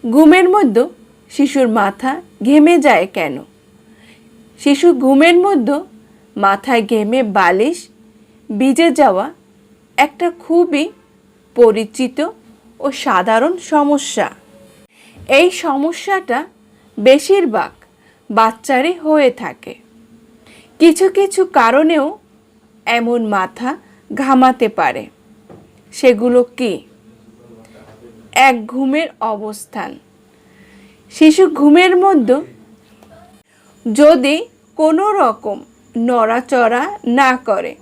ঘুমের মধ্যে শিশুর মাথা ঘেমে যায় কেন? শিশু ঘুমের মধ্যে মাথায় ঘেমে বালিশ ভিজে যাওয়া একটা খুবই পরিচিত ও সাধারণ সমস্যা। এই সমস্যাটা বেশিরভাগ বাচ্চারই হয়ে থাকে। কিছু কিছু কারণেও এমন মাথা ঘামাতে পারে। সেগুলো কি? এক, ঘুমের অবস্থান। শিশু ঘুমের মধ্যে যদি কোনো রকম নড়াচড়া না করে,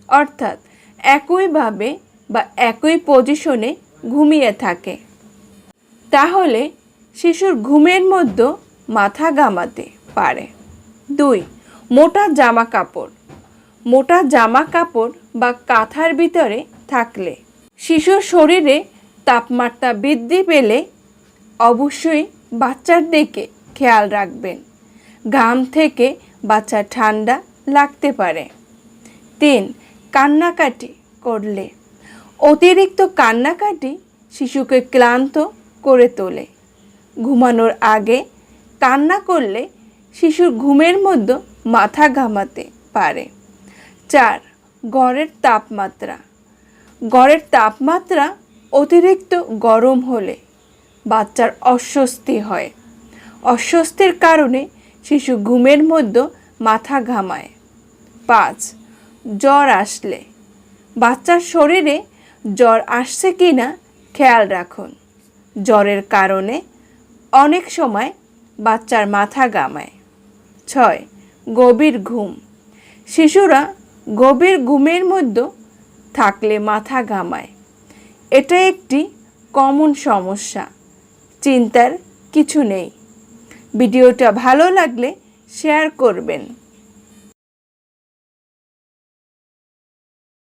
অর্থাৎ একইভাবে বা একই পজিশনে ঘুমিয়ে থাকে, তাহলে শিশুর ঘুমের মধ্যে মাথা ঘামাতে পারে। 2, মোটা জামা কাপড়। মোটা জামা কাপড় বা কাঁথার ভিতরে থাকলে শিশুর শরীরে তাপমাত্রা বৃদ্ধি পেলে অবশ্যই বাচ্চার দিকে খেয়াল রাখবেন। ঘাম থেকে বাচ্চা ঠান্ডা লাগতে পারে। 3, কান্নাকাটি করলে। অতিরিক্ত কান্নাকাটি শিশুকে ক্লান্ত করে তোলে। ঘুমানোর আগে কান্না করলে শিশুর ঘুমের মধ্যে মাথা ঘামাতে পারে। 4, ঘরের তাপমাত্রা। ঘরের তাপমাত্রা অতিরিক্ত গরম হলে বাচ্চার অস্বস্তি হয়। অস্বস্তির কারণে শিশু ঘুমের মধ্যে মাথা ঘামায়। 5, জ্বর আসলে। বাচ্চার শরীরে জ্বর আসছে কি না খেয়াল রাখুন। জ্বরের কারণে অনেক সময় বাচ্চার মাথা ঘামায়। 6, গভীর ঘুম। শিশুরা গভীর ঘুমের মধ্যে থাকলে মাথা ঘামায়। এটা একটি কমন সমস্যা, চিন্তার কিছু নেই। ভিডিওটা ভালো লাগলে শেয়ার করবেন।